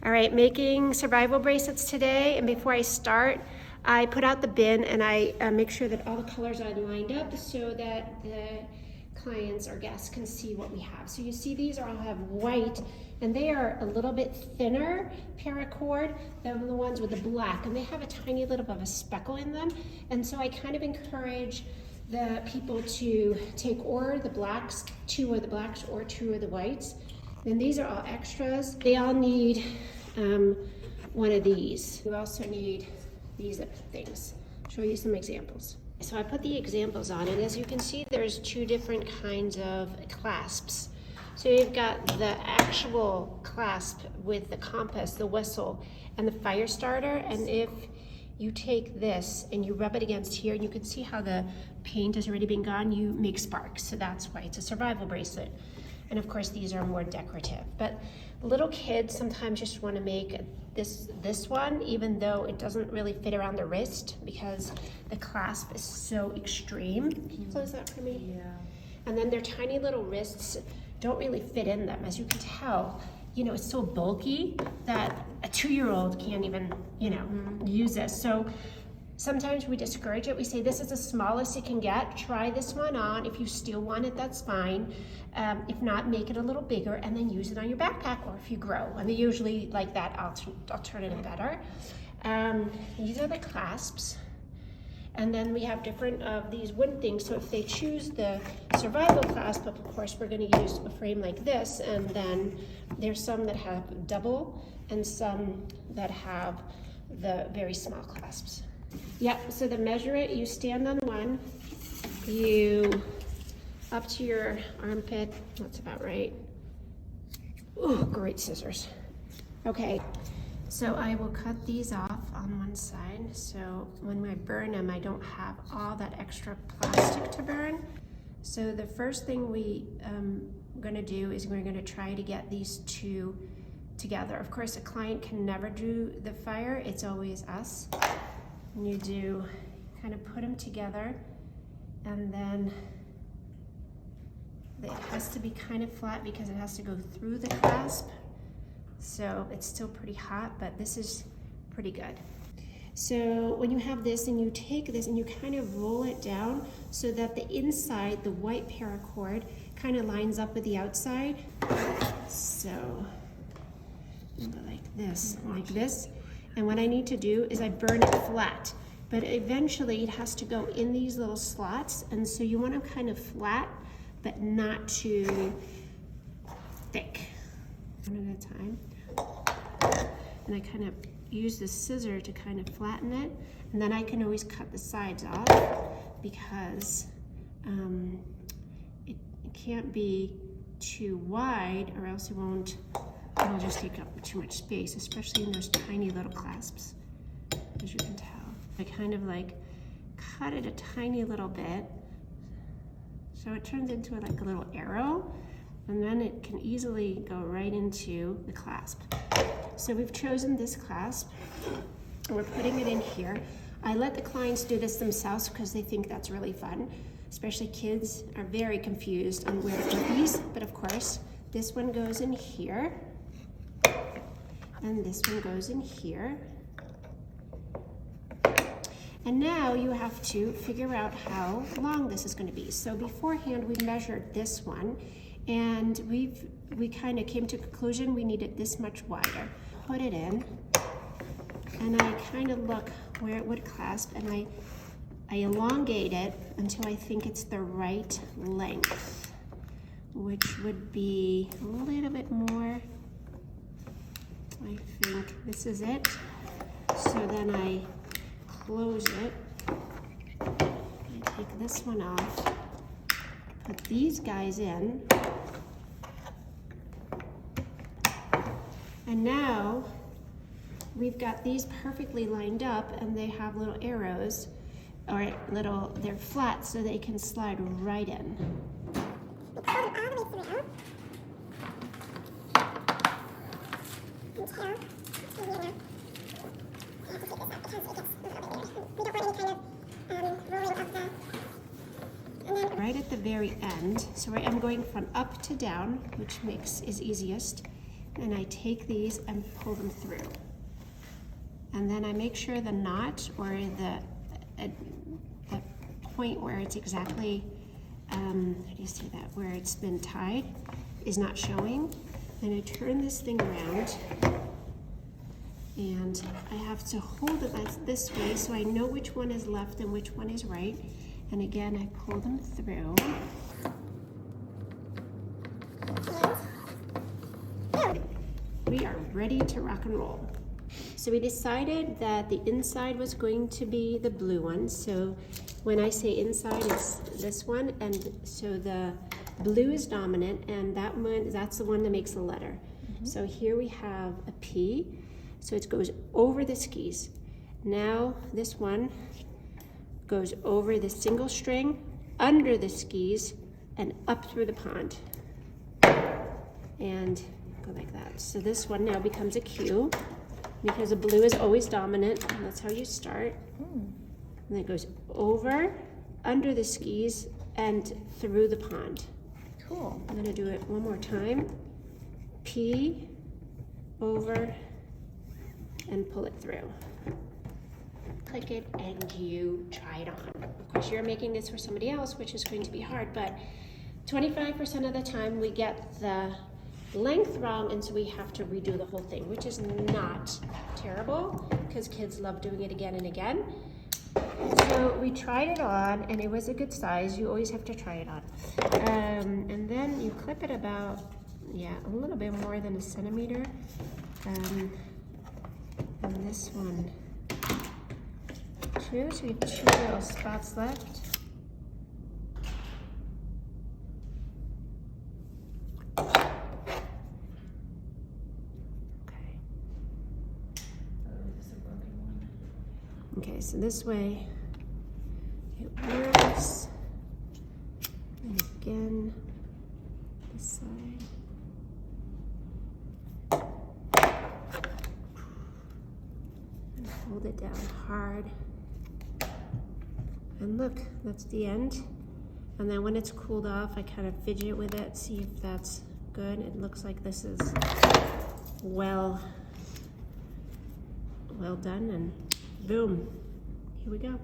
All right, making survival bracelets today, and before I start, I put out the bin and I make sure that all the colors are lined up so that the clients or guests can see what we have. So you see these all have white, and they are a little bit thinner paracord than the ones with the black, and they have a tiny little bit of a speckle in them. And so I kind of encourage the people to take or the blacks, 2 of the blacks or 2 of the whites. And these are all extras. They all need one of these. You also need these things. I'll show you some examples. So I put the examples on, and as you can see, there's 2 different kinds of clasps. So you've got the actual clasp with the compass, the whistle, and the fire starter. And if you take this and you rub it against here, and you can see how the paint has already been gone, you make sparks. So that's why it's a survival bracelet. And of course, these are more decorative. But little kids sometimes just want to make this one, even though it doesn't really fit around the wrist because the clasp is so extreme. Can you close that for me? Yeah. And then their tiny little wrists don't really fit in them. As you can tell, you know, it's so bulky that a 2-year-old can't even, you know, use this. So sometimes we discourage it. We say, this is the smallest it can get. Try this one on. If you still want it, that's fine. If not, make it a little bigger and then use it on your backpack or if you grow. And they usually like that alternative better. These are the clasps. And then we have different of these wooden things. So if they choose the survival clasp, of course, we're going to use a frame like this. And then there's some that have double and some that have the very small clasps. Yep, so to measure it, you stand on one, you up to your armpit, that's about right. Oh, great scissors. Okay, so I will cut these off on one side, so when I burn them, I don't have all that extra plastic to burn. So the first thing we gonna do is we're gonna try to get these 2 together. Of course, a client can never do the fire, it's always us. And you do kind of put them together, and then it has to be kind of flat because it has to go through the clasp. So it's still pretty hot, but this is pretty good. So when you have this and you take this and you kind of roll it down so that the inside, the white paracord, kind of lines up with the outside. So like this, like this. And what I need to do is I burn it flat, but eventually it has to go in these little slots. And so you want them kind of flat, but not too thick. One at a time. And I kind of use the scissor to kind of flatten it. And then I can always cut the sides off because it can't be too wide or else it'll just take up too much space, especially in those tiny little clasps, as you can tell. I kind of like cut it a tiny little bit so it turns into like a little arrow, and then it can easily go right into the clasp. So we've chosen this clasp and we're putting it in here. I let the clients do this themselves because they think that's really fun, especially kids are very confused on where to put these, but of course this one goes in here. And this one goes in here. And now you have to figure out how long this is going to be. So beforehand we measured this one, and we kind of came to a conclusion we need it this much wider. Put it in, and I kind of look where it would clasp, and I elongate it until I think it's the right length, which would be a little bit more. I think this is it. So then I close it. I take this one off, put these guys in, and now we've got these perfectly lined up, and they have little arrows, or they're flat so they can slide right in. Right at the very end, so I'm going from up to down, which is easiest, and I take these and pull them through. And then I make sure the knot or the point where it's exactly, how do you say that, where it's been tied is not showing. Then I turn this thing around and I have to hold it this way so I know which one is left and which one is right. And again, I pull them through. We are ready to rock and roll. So we decided that the inside was going to be the blue one. So when I say inside, it's this one. And so the blue is dominant, and that's the one that makes the letter. So here we have a P. So it goes over the skis. Now this one goes over the single string, under the skis, and up through the pond. And go like that. So this one now becomes a Q, because the blue is always dominant, and that's how you start. And then it goes over, under the skis, and through the pond. Cool. I'm gonna do it one more time. P, over, and pull it through. Click it, and you try it on. Of course, you're making this for somebody else, which is going to be hard, but 25% of the time we get the length wrong, and so we have to redo the whole thing, which is not terrible because kids love doing it again and again. So we tried it on, and it was a good size. You always have to try it on. And then you clip it about, a little bit more than a centimeter. And this one too, so we have 2 little spots left. Okay, so this way it works. And again, this side. And hold it down hard. And look, that's the end. And then when it's cooled off, I kind of fidget with it, see if that's good. It looks like this is well done, and boom, here we go.